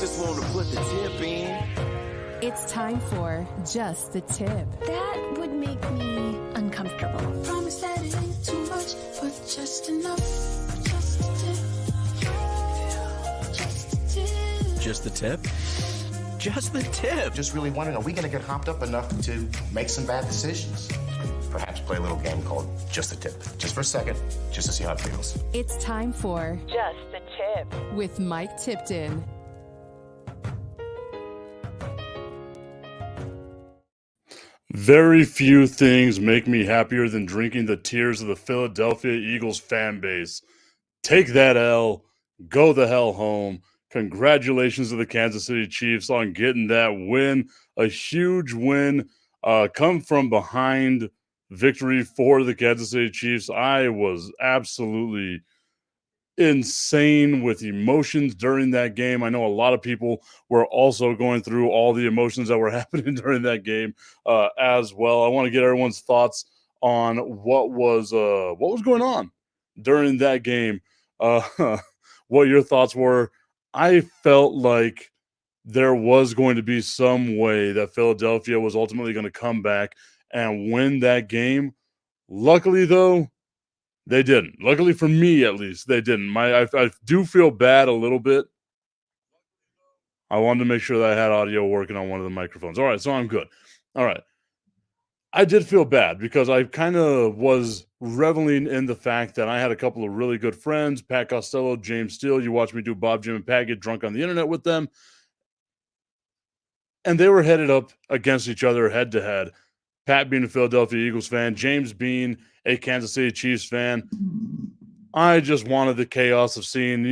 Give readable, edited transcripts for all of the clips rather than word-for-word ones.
Just want to put the tip in. It's time for Just the Tip. That would make me uncomfortable. Promise that it ain't too much, but just enough. Just a tip. Just a tip. Just the tip? Just the tip. Just really wondering, are we going to get hopped up enough to make some bad decisions? Perhaps play a little game called Just a Tip. Just for a second, just to see how it feels. It's time for Just the Tip with Mike Tipton. Very few things make me happier than drinking the tears of the Philadelphia Eagles fan base. Take that L, go the hell home. Congratulations to the Kansas City Chiefs on getting that win. A huge win, come from behind victory for the Kansas City Chiefs. I was absolutely insane with emotions during that game. I know a lot of people were also going through all the emotions that were happening during that game as well. I want to get everyone's thoughts on what was going on during that game. What your thoughts were. I felt like there was going to be some way that Philadelphia was ultimately going to come back and win that game. Luckily, though, they didn't. Luckily for me, at least, they didn't. I do feel bad a little bit. I wanted to make sure that I had audio working on one of the microphones. All right, so I'm good. All right. I did feel bad because I kind of was reveling in the fact that I had a couple of really good friends, Pat Costello, James Steele. You watch me do Bob, Jim, and Pat get drunk on the internet with them. And they were headed up against each other head-to-head. Pat being a Philadelphia Eagles fan, James being a Kansas City Chiefs fan. I just wanted the chaos of seeing,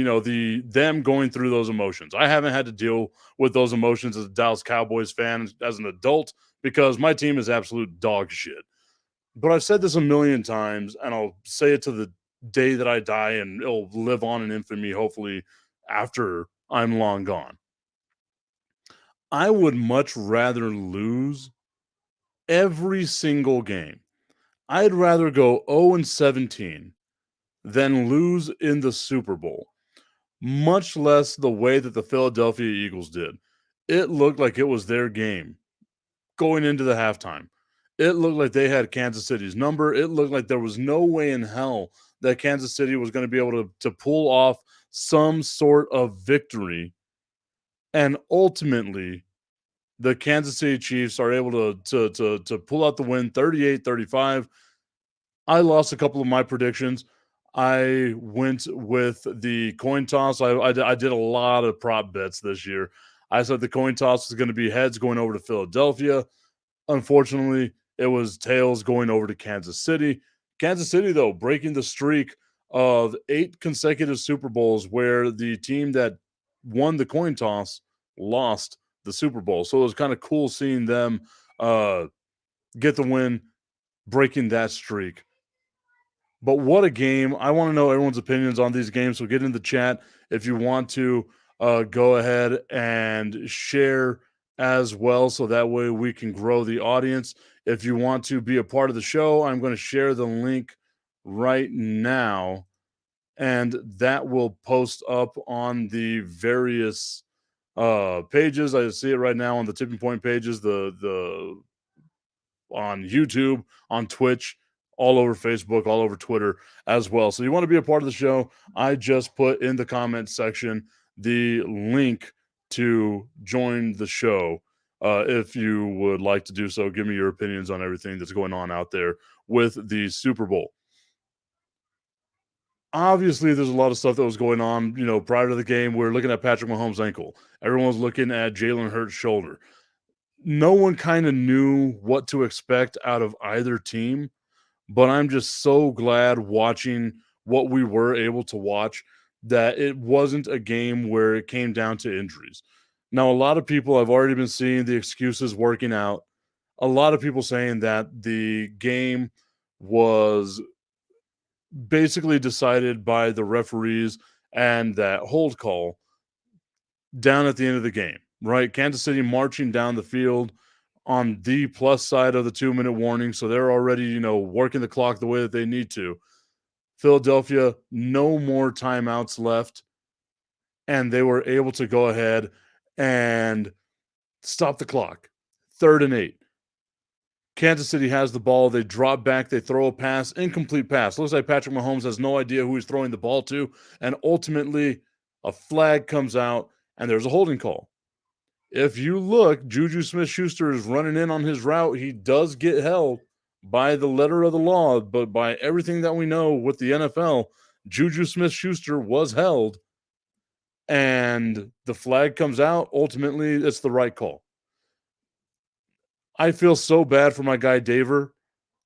them going through those emotions. I haven't had to deal with those emotions as a Dallas Cowboys fan as an adult because my team is absolute dog shit. But I've said this a million times, and I'll say it to the day that I die, and it'll live on in infamy, hopefully, after I'm long gone. I would much rather lose every single game. I'd rather go 0-17 than lose in the Super Bowl, much less the way that the Philadelphia Eagles did. It looked like it was their game going into the halftime. It looked like they had Kansas City's number. It looked like there was no way in hell that Kansas City was going to be able to pull off some sort of victory. And ultimately, the Kansas City Chiefs are able to pull out the win 38-35. I lost a couple of my predictions. I went with the coin toss. I did a lot of prop bets this year. I said the coin toss was going to be heads going over to Philadelphia. Unfortunately, it was tails going over to Kansas City. Kansas City, though, breaking the streak of 8 consecutive Super Bowls where the team that won the coin toss lost the Super Bowl. So it was kind of cool seeing them get the win, breaking that streak. But what a game. I want to know everyone's opinions on these games, so get in the chat if you want to go ahead and share as well, so that way we can grow the audience. If you want to be a part of the show, I'm going to share the link right now, and that will post up on the various pages. I see it right now on the Tipping Point pages, the on YouTube, on Twitch, all over Facebook, all over Twitter as well. So you want to be a part of the show, I just put in the comment section the link to join the show. If you would like to do so, give me your opinions on everything that's going on out there with the Super Bowl. Obviously, there's a lot of stuff that was going on, prior to the game. We're looking at Patrick Mahomes' ankle. Everyone's looking at Jalen Hurts' shoulder. No one kind of knew what to expect out of either team, but I'm just so glad watching what we were able to watch that it wasn't a game where it came down to injuries. Now, a lot of people have already been seeing the excuses working out. A lot of people saying that the game was basically decided by the referees and that hold call down at the end of the game, right? Kansas City marching down the field on the plus side of the 2-minute warning. So they're already, working the clock the way that they need to. Philadelphia, no more timeouts left. And they were able to go ahead and stop the clock. 3rd and 8. Kansas City has the ball. They drop back. They throw a pass, incomplete pass. Looks like Patrick Mahomes has no idea who he's throwing the ball to. And ultimately, a flag comes out, and there's a holding call. If you look, Juju Smith-Schuster is running in on his route. He does get held by the letter of the law, but by everything that we know with the NFL, Juju Smith-Schuster was held, and the flag comes out. Ultimately, it's the right call. I feel so bad for my guy, Daver.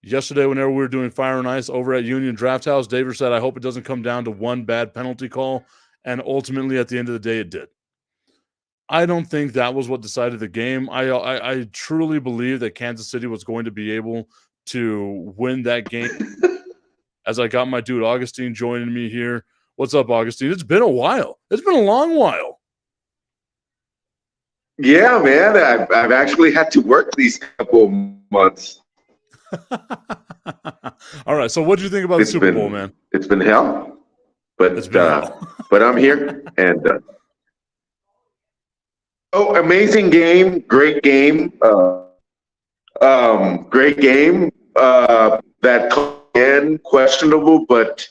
Yesterday, whenever we were doing Fire and Ice over at Union Draft House, Daver said, I hope it doesn't come down to one bad penalty call. And ultimately, at the end of the day, it did. I don't think that was what decided the game. I truly believe that Kansas City was going to be able to win that game. As I got my dude Augustine joining me here. What's up, Augustine? It's been a while. It's been a long while. Yeah, man. I've actually had to work these couple months. All right. So, what did you think about the Super Bowl, man? It's been hell, but but I'm here and. Amazing game! Great game! Great game. That call again questionable, but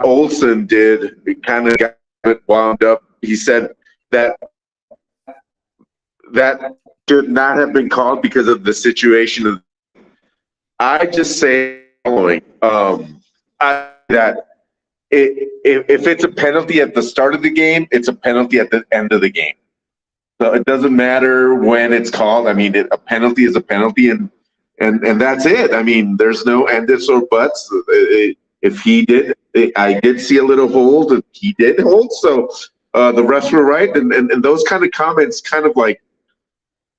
Olsen did kind of got it wound up. He said that should not have been called because of the situation. I just say the following: if it's a penalty at the start of the game, it's a penalty at the end of the game. So it doesn't matter when it's called. I mean, a penalty is a penalty, and that's it. I mean, there's no ifs or buts. If he did, I did see a little hold, and he did hold. So the refs were right, and those kind of comments kind of like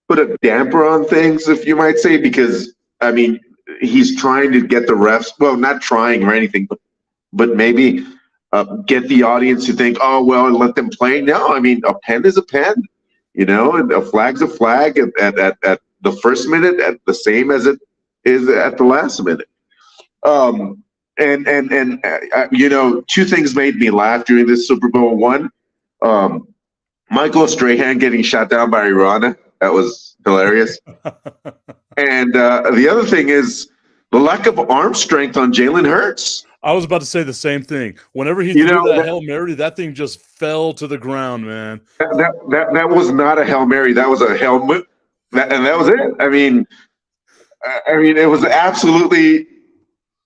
put a damper on things, if you might say, because I mean, he's trying to get the refs. Well, not trying or anything, but maybe get the audience to think, oh well, and let them play. No, I mean, a pen is a pen. And a flag's a flag at the first minute, at the same as it is at the last minute. Two things made me laugh during this Super Bowl. One, Michael Strahan getting shot down by Irana. That was hilarious. And the other thing is the lack of arm strength on Jalen Hurts. I was about to say the same thing. Whenever he threw that Hail Mary, that thing just fell to the ground, man. That was not a Hail Mary. That was a helmet, and that was it. I mean, it was absolutely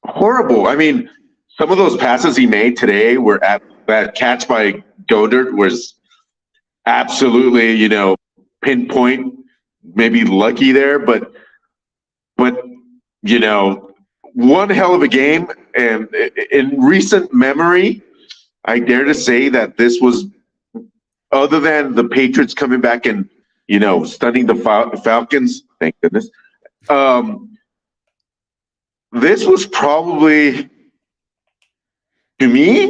horrible. I mean, some of those passes he made today were at that catch by Goddard was absolutely, pinpoint, maybe lucky there, but one hell of a game. And in recent memory, I dare to say that this was, other than the Patriots coming back and, stunning the Falcons, thank goodness, this was probably, to me,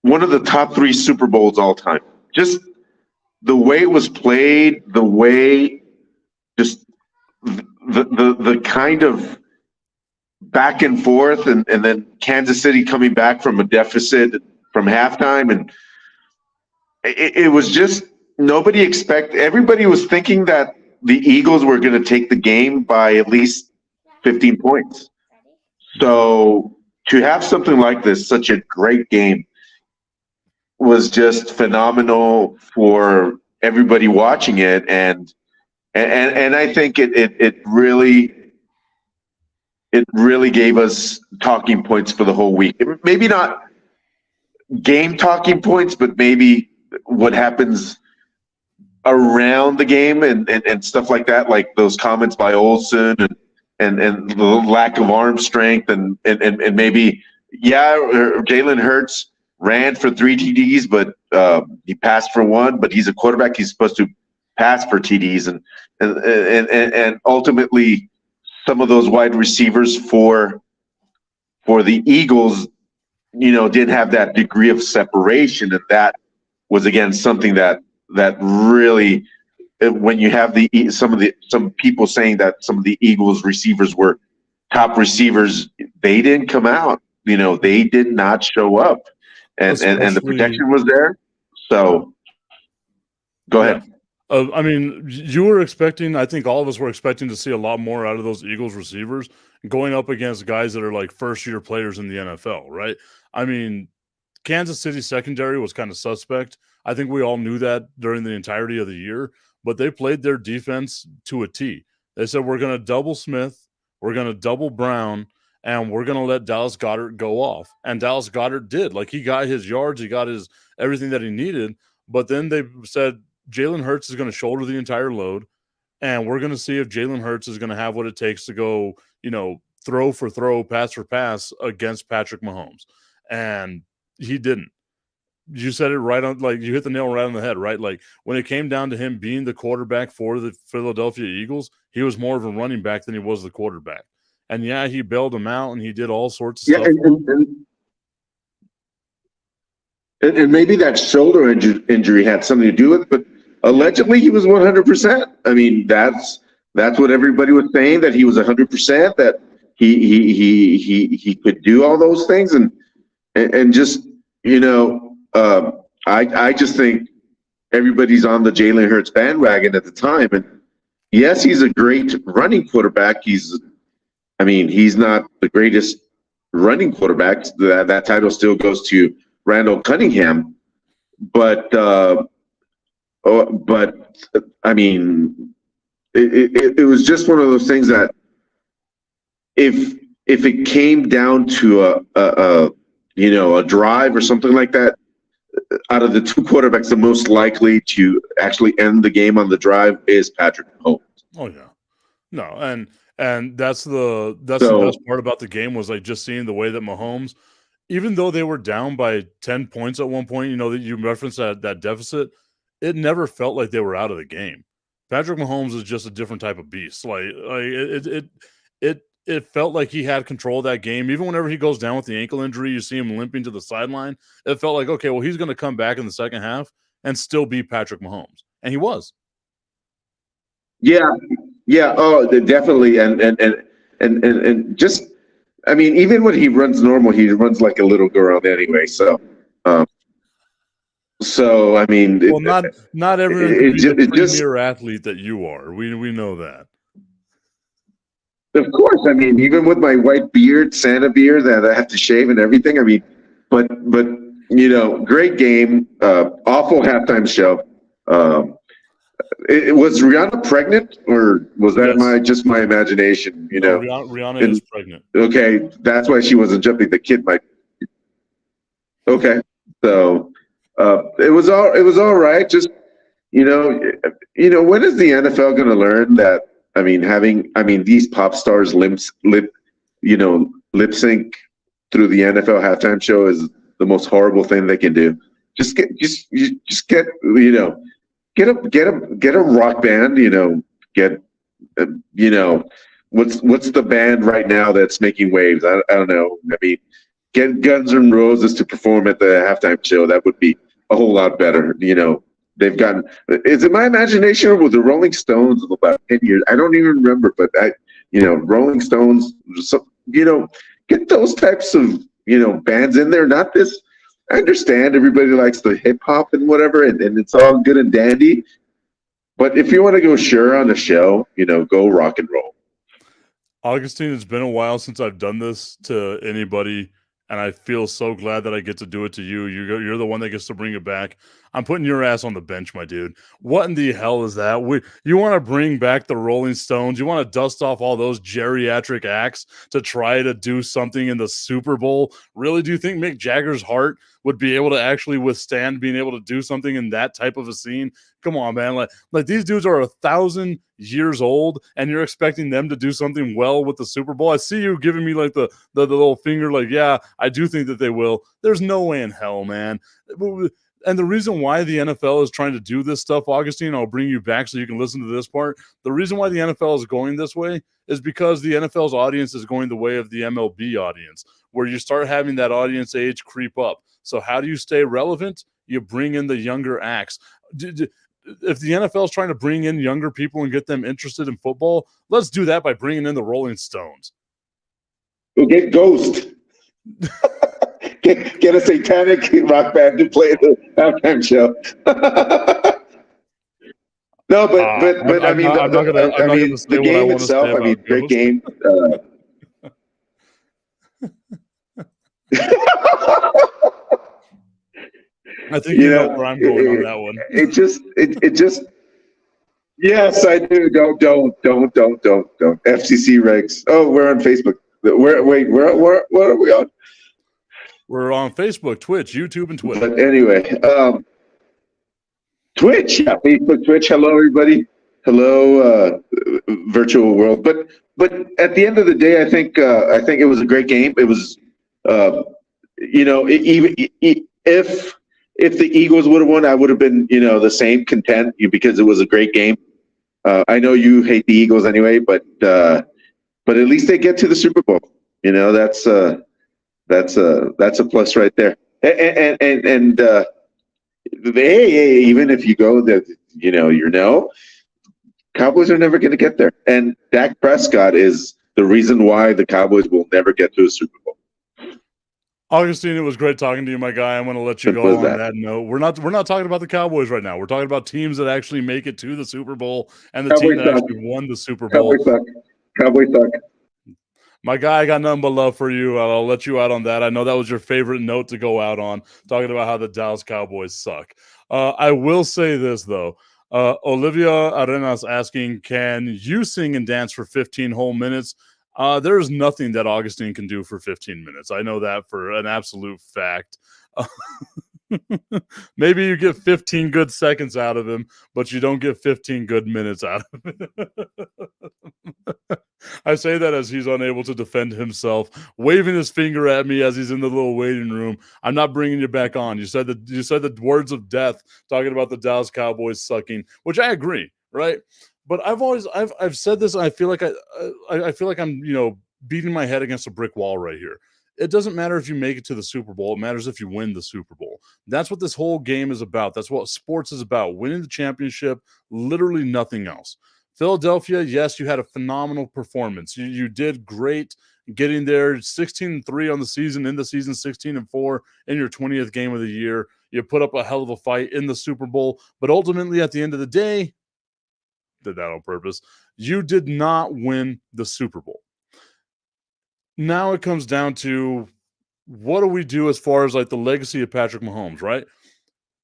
one of the top 3 Super Bowls all time. Just the way it was played, the way, just the kind of back and forth, and then Kansas City coming back from a deficit from halftime, and it was just everybody was thinking that the Eagles were going to take the game by at least 15 points. So to have something like this, such a great game, was just phenomenal for everybody watching it, and I think it really gave us talking points for the whole week. Maybe not game talking points, but maybe what happens around the game and stuff like that, like those comments by Olsen and the lack of arm strength and maybe, Jalen Hurts ran for 3 TDs, but he passed for 1, but he's a quarterback. He's supposed to pass for TDs and ultimately, some of those wide receivers for the Eagles, didn't have that degree of separation, and that was again something that really, when you have some people saying that some of the Eagles receivers were top receivers, they didn't come out. They did not show up, and the Especially- protection was there. So, go ahead. I mean, you were expecting, I think all of us were expecting to see a lot more out of those Eagles receivers going up against guys that are like first-year players in the NFL, right? I mean, Kansas City secondary was kind of suspect. I think we all knew that during the entirety of the year, but they played their defense to a T. They said, we're going to double Smith, we're going to double Brown, and we're going to let Dallas Goedert go off. And Dallas Goedert did. Like, he got his yards, he got his everything that he needed, but then they said, Jalen Hurts is going to shoulder the entire load, and we're going to see if Jalen Hurts is going to have what it takes to go, throw for throw, pass for pass against Patrick Mahomes. And he didn't. You said it right on, like, you hit the nail right on the head, right? Like, when it came down to him being the quarterback for the Philadelphia Eagles, he was more of a running back than he was the quarterback. And yeah, he bailed him out and he did all sorts of stuff. And maybe that shoulder injury had something to do with it, but allegedly he was 100%. I mean, that's what everybody was saying, that he was 100%, that he could do all those things, and just, I just think everybody's on the Jalen Hurts bandwagon at the time. And yes, he's a great running quarterback. He's not the greatest running quarterback. That title still goes to Randall Cunningham, but I mean, it was just one of those things that if it came down to a drive or something like that, out of the two quarterbacks, the most likely to actually end the game on the drive is Patrick Mahomes. Oh yeah, no, and that's the best part about the game, was like just seeing the way that Mahomes, even though they were down by 10 points at one point, that you referenced that deficit, it never felt like they were out of the game. Patrick Mahomes is just a different type of beast. It felt like he had control of that game. Even whenever he goes down with the ankle injury, you see him limping to the sideline. It felt like, okay, well, he's going to come back in the second half and still be Patrick Mahomes. And he was. Yeah. Oh, definitely. And just, I mean, even when he runs normal, he runs like a little girl anyway. So I mean, well, not everyone can be the premier athlete that you are. We know that. Of course, I mean, even with my white beard, Santa beard that I have to shave and everything. I mean, but great game. Awful halftime show. Was Rihanna pregnant, or was that just my imagination? No, Rihanna is pregnant. Okay, that's why she wasn't jumping. The kid might. Okay, so it was all right. Just when is the NFL going to learn that? I mean, these pop stars lip sync through the NFL halftime show is the most horrible thing they can do. Just get a rock band, what's the band right now that's making waves? I don't know. I mean, get Guns N' Roses to perform at the halftime show. That would be a whole lot better. They've gotten, is it my imagination, or with the Rolling Stones of about 10 years? I don't even remember, but Rolling Stones, get those types of, bands in there, not this. I understand everybody likes the hip hop and whatever, and it's all good and dandy. But if you want to go sure on a show, go rock and roll. Augustine, it's been a while since I've done this to anybody, and I feel so glad that I get to do it to you. You're the one that gets to bring it back. I'm putting your ass on the bench, my dude. What in the hell is that? You want to bring back the Rolling Stones? You want to dust off all those geriatric acts to try to do something in the Super Bowl? Really? Do you think Mick Jagger's heart would be able to actually withstand being able to do something in that type of a scene? Come on, man. Like these dudes are 1,000 years old, and you're expecting them to do something well with the Super Bowl? I see you giving me like the little finger, like, yeah, I do think that they will. There's no way in hell, man. And the reason why the NFL is trying to do this stuff, Augustine, I'll bring you back so you can listen to this part. The reason why the NFL is going this way is because the NFL's audience is going the way of the MLB audience, where you start having that audience age creep up. So how do you stay relevant? You bring in the younger acts. If the NFL is trying to bring in younger people and get them interested in football, let's do that by bringing in the Rolling Stones. We'll get Ghost. get a satanic rock band to play the halftime show. No, but I mean, I'm not gonna say the what I game want to say itself. I about mean, great Ghost. game. I think you know where I'm going on that one. It just. Yes, I do. Don't. FCC regs. Oh, we're on Facebook. Where are we on? We're on Facebook, Twitch, YouTube, and Twitter. But anyway, Twitch, yeah, Facebook, Twitch. Hello, everybody. Hello, virtual world. But at the end of the day, I think it was a great game. It was, even if the Eagles would have won, I would have been, the same content because it was a great game. I know you hate the Eagles anyway, but at least they get to the Super Bowl. That's a plus right there. And even if you go that, Cowboys are never going to get there. And Dak Prescott is the reason why the Cowboys will never get to a Super Bowl. Augustine, it was great talking to you, my guy. I'm going to let you go on that note. We're not talking about the Cowboys right now. We're talking about teams that actually make it to the Super Bowl and the team that actually won the Super Bowl. Cowboys suck. My guy, I got nothing but love for you. I'll let you out on that. I know that was your favorite note to go out on, talking about how the Dallas Cowboys suck. I will say this, though. Olivia Arenas asking, can you sing and dance for 15 whole minutes? There's nothing that Augustine can do for 15 minutes. I know that for an absolute fact. Maybe you get 15 good seconds out of him, but you don't get 15 good minutes out of him. I say that as he's unable to defend himself, waving his finger at me as he's in the little waiting room. I'm not bringing you back on. You said the words of death, talking about the Dallas Cowboys sucking, which I agree, right? But I've said this, and I feel like I'm beating my head against a brick wall right here. It doesn't matter if you make it to the Super Bowl. It matters if you win the Super Bowl. That's what this whole game is about. That's what sports is about. Winning the championship, literally nothing else. Philadelphia, yes, you had a phenomenal performance. You did great getting there, 16-3 on the season, in the season 16-4 in your 20th game of the year. You put up a hell of a fight in the Super Bowl, but ultimately at the end of the day, did that on purpose, you did not win the Super Bowl. Now it comes down to, what do we do as far as like the legacy of Patrick Mahomes, right?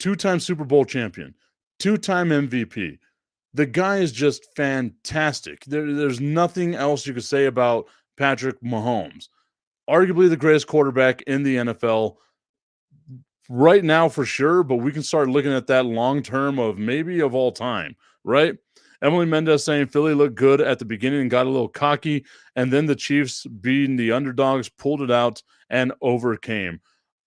2-time Super Bowl champion, 2-time MVP. The guy is just fantastic. There's nothing else you could say about Patrick Mahomes. Arguably the greatest quarterback in the NFL right now for sure, but we can start looking at that long term of maybe of all time, right? Emily Mendez saying Philly looked good at the beginning and got a little cocky, and then the Chiefs, being the underdogs, pulled it out and overcame.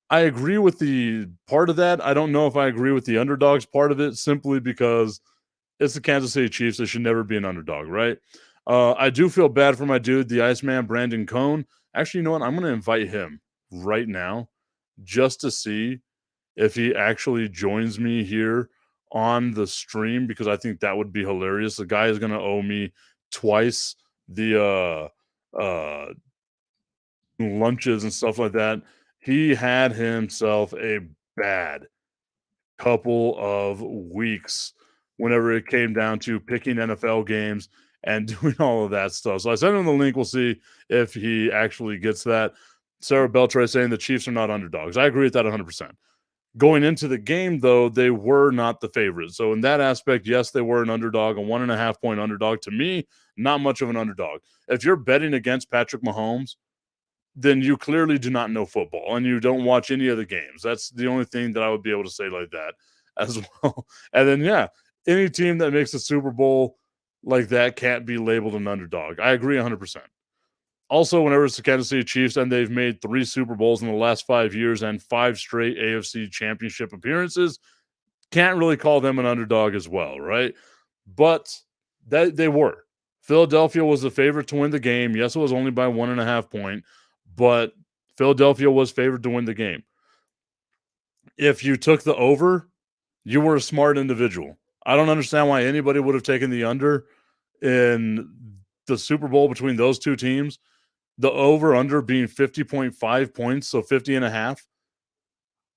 I agree with the part of that. I don't know if I agree with the underdogs part of it, simply because it's the Kansas City Chiefs. They should never be an underdog, right? I do feel bad for my dude, the Iceman, Brandon Cohn. Actually, you know what? I'm going to invite him right now just to see if he actually joins me here on the stream, because I think that would be hilarious. The guy is going to owe me twice the lunches and stuff like that. He had himself a bad couple of weeks whenever it came down to picking NFL games and doing all of that stuff. So I sent him the link. We'll see if he actually gets that. Sarah Beltray saying the Chiefs are not underdogs. I agree with that 100%. Going into the game, though, they were not the favorite. So in that aspect, yes, they were an underdog, a 1.5-point underdog. To me, not much of an underdog. If you're betting against Patrick Mahomes, then you clearly do not know football and you don't watch any of the games. That's the only thing that I would be able to say like that as well. And then, yeah, any team that makes the Super Bowl like that can't be labeled an underdog. I agree 100%. Also, whenever it's the Kansas City Chiefs and they've made 3 Super Bowls in the last 5 years and 5 straight AFC championship appearances, can't really call them an underdog as well, right? But that they were. Philadelphia was the favorite to win the game. Yes, it was only by 1.5 points, but Philadelphia was favored to win the game. If you took the over, you were a smart individual. I don't understand why anybody would have taken the under in the Super Bowl between those two teams. The over-under being 50.5 points, so 50.5.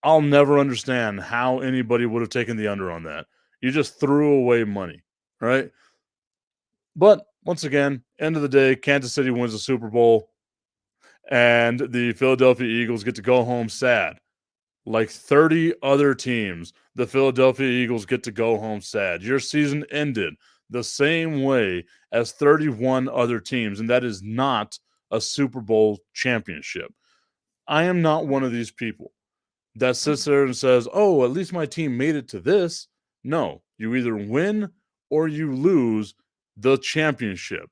I'll never understand how anybody would have taken the under on that. You just threw away money, right? But once again, end of the day, Kansas City wins the Super Bowl, and the Philadelphia Eagles get to go home sad. Like 30 other teams, the Philadelphia Eagles get to go home sad. Your season ended the same way as 31 other teams, and that is not a Super Bowl championship. I am not one of these people that sits there and says, oh, at least my team made it to this. No, you either win or you lose the championship.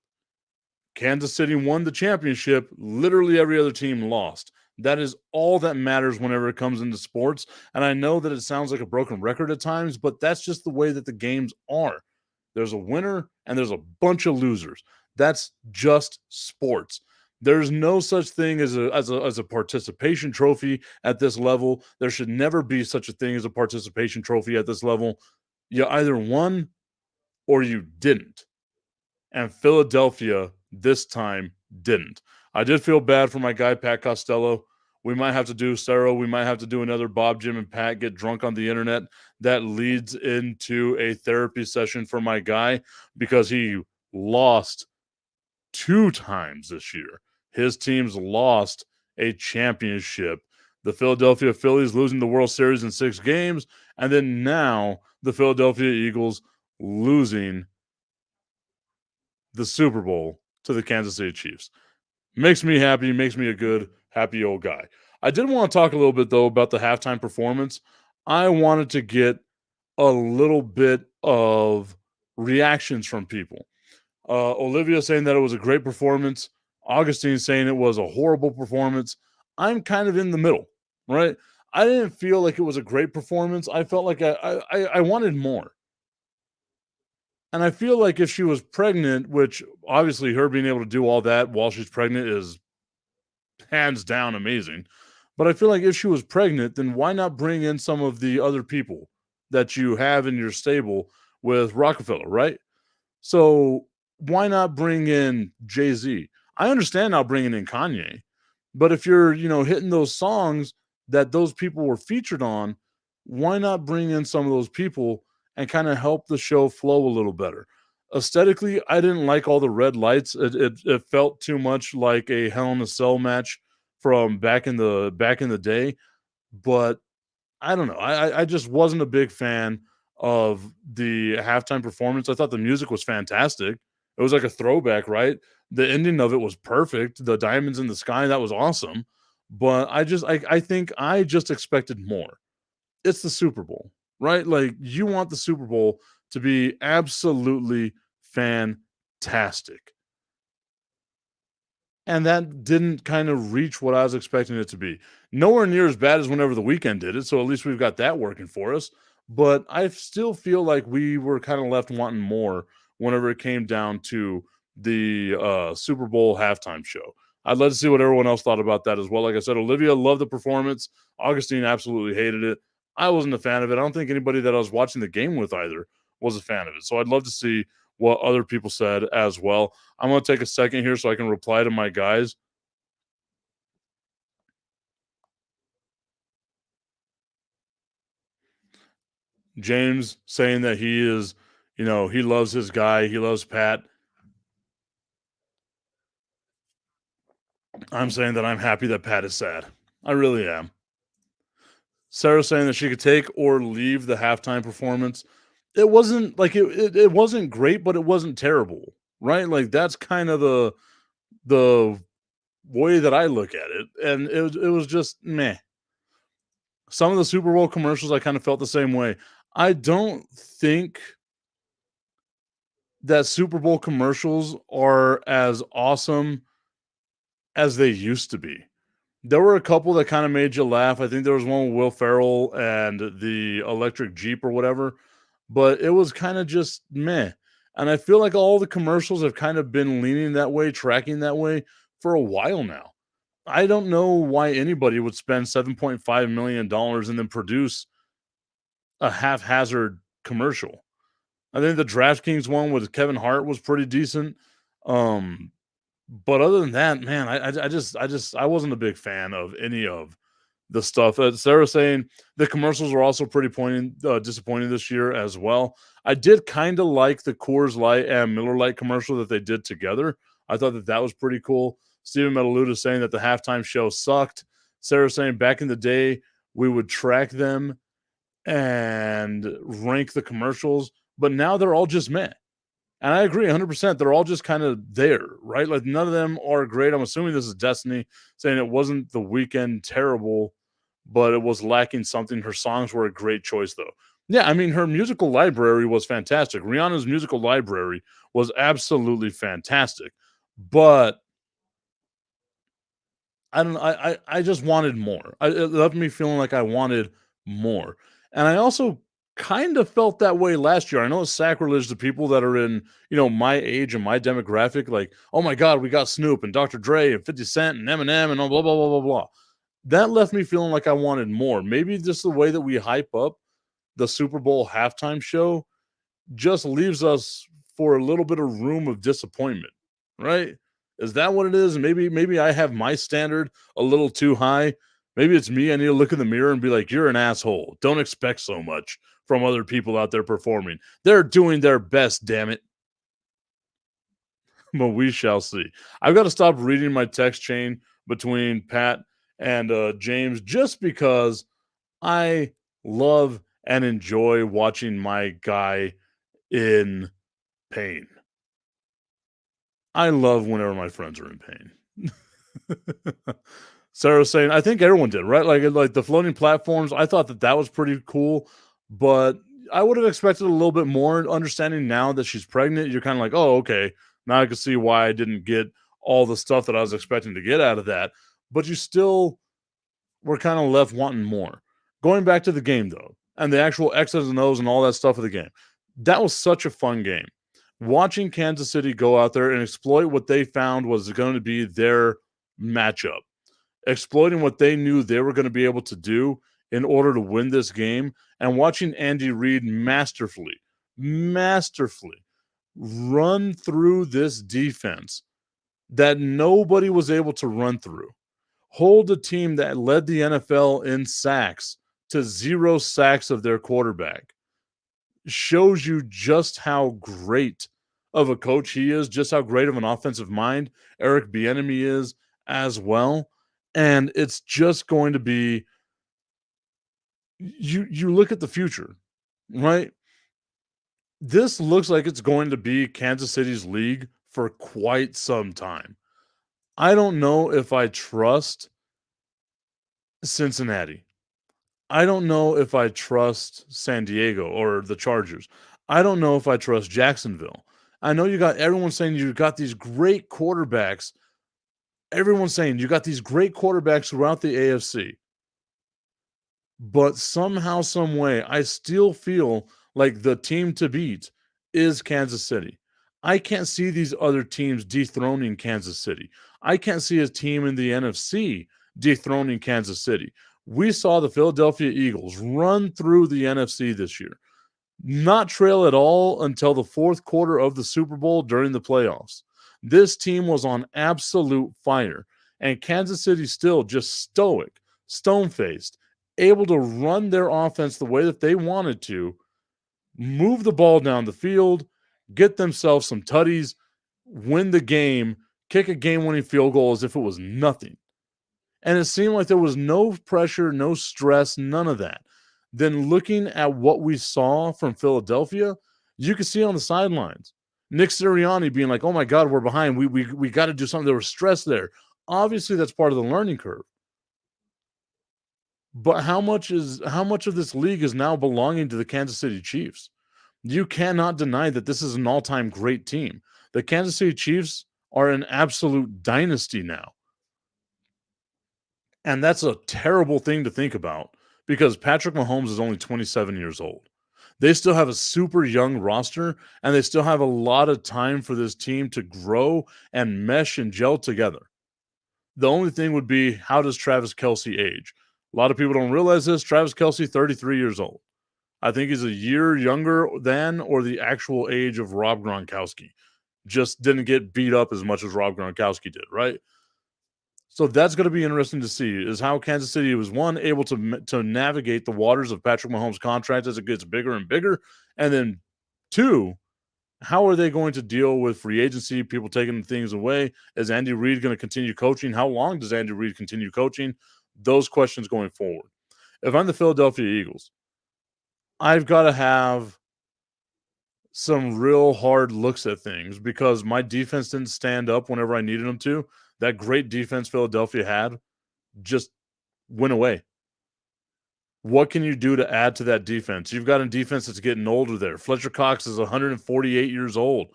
Kansas City won the championship. Literally every other team lost. That is all that matters whenever it comes into sports. And I know that it sounds like a broken record at times, but that's just the way that the games are. There's a winner and there's a bunch of losers. That's just sports. There's no such thing as a participation trophy at this level. There should never be such a thing as a participation trophy at this level. You either won or you didn't. And Philadelphia this time didn't. I did feel bad for my guy, Pat Costello. We might have to do, Sarah, we might have to do another Bob, Jim, and Pat get drunk on the internet. That leads into a therapy session for my guy because he lost 2 times this year. His team's lost a championship. The Philadelphia Phillies losing the World Series in 6 games, and then now the Philadelphia Eagles losing the Super Bowl to the Kansas City Chiefs. Makes me happy, makes me a good, happy old guy. I did want to talk a little bit, though, about the halftime performance. I wanted to get a little bit of reactions from people. Olivia saying that it was a great performance. Augustine saying it was a horrible performance. I'm kind of in the middle, right? I didn't feel like it was a great performance. I felt like I wanted more. And I feel like if she was pregnant, which obviously her being able to do all that while she's pregnant is hands down amazing. But I feel like if she was pregnant, then why not bring in some of the other people that you have in your stable with Rockefeller, right? So why not bring in Jay-Z? I understand now bringing in Kanye, but if you're, hitting those songs that those people were featured on, why not bring in some of those people and kind of help the show flow a little better? Aesthetically, I didn't like all the red lights. It felt too much like a Hell in a Cell match from back in the day. But I don't know. I just wasn't a big fan of the halftime performance. I thought the music was fantastic. It was like a throwback, right? The ending of it was perfect. The diamonds in the sky, that was awesome. But I think I just expected more. It's the Super Bowl, right? Like, you want the Super Bowl to be absolutely fantastic. And that didn't kind of reach what I was expecting it to be. Nowhere near as bad as whenever the weekend did it, so at least we've got that working for us. But I still feel like we were kind of left wanting more whenever it came down to the Super Bowl halftime show. I'd love to see what everyone else thought about that as well. Like I said, Olivia loved the performance. Augustine absolutely hated it. I wasn't a fan of it. I don't think anybody that I was watching the game with either was a fan of it. So I'd love to see what other people said as well. I'm going to take a second here so I can reply to my guys. James saying that he is, he loves his guy. He loves Pat. I'm saying that I'm happy that Pat is sad. I really am. Sarah saying that she could take or leave the halftime performance. It wasn't like it wasn't great, but it wasn't terrible, right? Like, that's kind of the way that I look at it. And it was just meh. Some of the Super Bowl commercials, I kind of felt the same way. I don't think that Super Bowl commercials are as awesome as they used to be. There were a couple that kind of made you laugh. I think there was one with Will Ferrell and the electric Jeep or whatever, but it was kind of just meh. And I feel like all the commercials have kind of been leaning that way, tracking that way for a while now. I don't know why anybody would spend $7.5 million and then produce a haphazard commercial. I think the DraftKings one with Kevin Hart was pretty decent. But other than that, man, I wasn't a big fan of any of the stuff. Sarah saying the commercials were also pretty disappointing this year as well. I did kind of like the Coors Light and Miller Lite commercial that they did together. I thought that was pretty cool. Steven Metaluda saying that the halftime show sucked. Sarah saying back in the day, we would track them and rank the commercials, but now they're all just meh. And I agree 100%. They're all just kind of there, right? Like none of them are great. I'm assuming this is Destiny saying it wasn't The Weeknd terrible, but it was lacking something. Her songs were a great choice, though. Yeah, I mean, her musical library was fantastic. Rihanna's musical library was absolutely fantastic. But I just wanted more. It left me feeling like I wanted more. And I also kind of felt that way last year. I know it's sacrilege to people that are in, my age and my demographic. Like, oh my God, we got Snoop and Dr. Dre and 50 Cent and Eminem and blah, blah, blah, blah, blah. That left me feeling like I wanted more. Maybe just the way that we hype up the Super Bowl halftime show just leaves us for a little bit of room of disappointment, right? Is that what it is? Maybe I have my standard a little too high. Maybe it's me. I need to look in the mirror and be like, you're an asshole. Don't expect so much from other people out there performing. They're doing their best, damn it. But we shall see. I've got to stop reading my text chain between Pat and James just because I love and enjoy watching my guy in pain. I love whenever my friends are in pain. Sarah's saying, I think everyone did, right? Like the floating platforms, I thought that was pretty cool, but I would have expected a little bit more. Understanding now that she's pregnant, you're kind of like, oh, okay. Now I can see why I didn't get all the stuff that I was expecting to get out of that. But you still were kind of left wanting more. Going back to the game, though, and the actual X's and O's and all that stuff of the game, that was such a fun game. Watching Kansas City go out there and exploit what they found was going to be their matchup, exploiting what they knew they were going to be able to do in order to win this game, and watching Andy Reid masterfully run through this defense that nobody was able to run through, hold a team that led the NFL in sacks to 0 sacks of their quarterback, shows you just how great of a coach he is, just how great of an offensive mind Eric Bieniemy is as well. And it's just going to be, you look at the future, right? This looks like it's going to be Kansas City's league for quite some time. I don't know if I trust Cincinnati. I don't know if I trust San Diego or the Chargers. I don't know if I trust Jacksonville. I know you got everyone saying you got these great quarterbacks. Everyone's saying you got these great quarterbacks throughout the AFC. But somehow, some way, I still feel like the team to beat is Kansas City. I can't see these other teams dethroning Kansas City. I can't see a team in the NFC dethroning Kansas City. We saw the Philadelphia Eagles run through the NFC this year, not trail at all until the fourth quarter of the Super Bowl during the playoffs. This team was on absolute fire, and Kansas City still just stoic, stone-faced, able to run their offense the way that they wanted to, move the ball down the field, get themselves some tutties, win the game, kick a game-winning field goal as if it was nothing. And it seemed like there was no pressure, no stress, none of that. Then looking at what we saw from Philadelphia, you could see on the sidelines, Nick Sirianni being like, oh my God, we're behind. We got to do something. There was stress there. Obviously, that's part of the learning curve. But how much of this league is now belonging to the Kansas City Chiefs? You cannot deny that this is an all-time great team. The Kansas City Chiefs are an absolute dynasty now. And that's a terrible thing to think about because Patrick Mahomes is only 27 years old. They still have a super young roster, and they still have a lot of time for this team to grow and mesh and gel together. The only thing would be, how does Travis Kelce age? A lot of people don't realize this. Travis Kelce, 33 years old. I think he's a year younger than or the actual age of Rob Gronkowski. Just didn't get beat up as much as Rob Gronkowski did, right? So that's going to be interesting to see is how Kansas City was one able to navigate the waters of Patrick Mahomes' contract as it gets bigger and bigger, and then two, how are they going to deal with free agency, people taking things away? Is Andy Reid going to continue coaching? How long does Andy Reid continue coaching? Those questions going forward. If I'm the Philadelphia Eagles, I've got to have some real hard looks at things because my defense didn't stand up whenever I needed them to. That great defense Philadelphia had just went away. What can you do to add to that defense? You've got a defense that's getting older there. Fletcher Cox is 148 years old.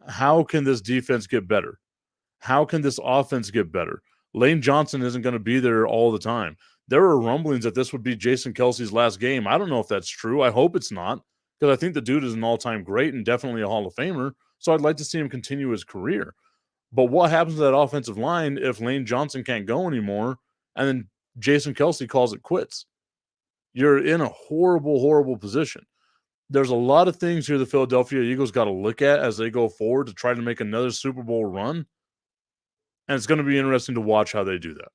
How can this defense get better? How can this offense get better? Lane Johnson isn't going to be there all the time. There are rumblings that this would be Jason Kelsey's last game. I don't know if that's true. I hope it's not because I think the dude is an all-time great and definitely a Hall of Famer. So I'd like to see him continue his career. But what happens to that offensive line if Lane Johnson can't go anymore and then Jason Kelsey calls it quits? You're in a horrible, horrible position. There's a lot of things here the Philadelphia Eagles got to look at as they go forward to try to make another Super Bowl run. And it's going to be interesting to watch how they do that.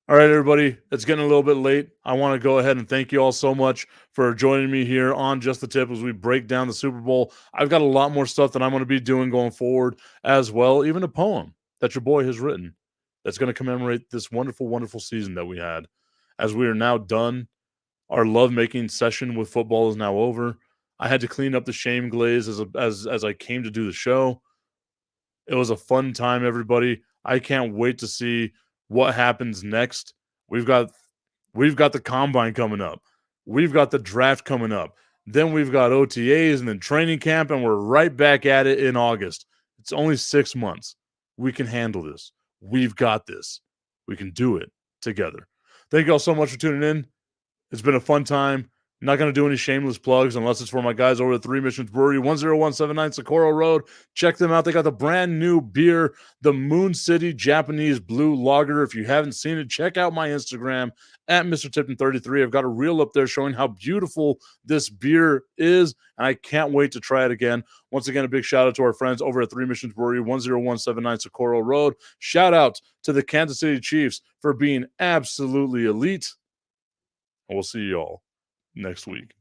All right, everybody, it's getting a little bit late. I want to go ahead and thank you all so much for joining me here on Just the Tip as we break down the Super Bowl. I've got a lot more stuff that I'm going to be doing going forward as well, even a poem that your boy has written that's going to commemorate this wonderful, wonderful season that we had. As we are now done, our lovemaking session with football is now over. I had to clean up the shame glaze as I came to do the show. It was a fun time, everybody. I can't wait to see what happens next. We've got the combine coming up. We've got the draft coming up. Then we've got OTAs and then training camp, and we're right back at it in August. It's only 6 months. We can handle this. We've got this. We can do it together. Thank you all so much for tuning in. It's been a fun time. I'm not going to do any shameless plugs unless it's for my guys over at Three Missions Brewery, 10179 Socorro Road. Check them out. They got the brand new beer, the Moon City Japanese Blue Lager. If you haven't seen it, check out my Instagram at Mr. Tipton33. I've got a reel up there showing how beautiful this beer is, and I can't wait to try it again. Once again, a big shout out to our friends over at Three Missions Brewery, 10179 Socorro Road. Shout out to the Kansas City Chiefs for being absolutely elite. And we'll see you all next week.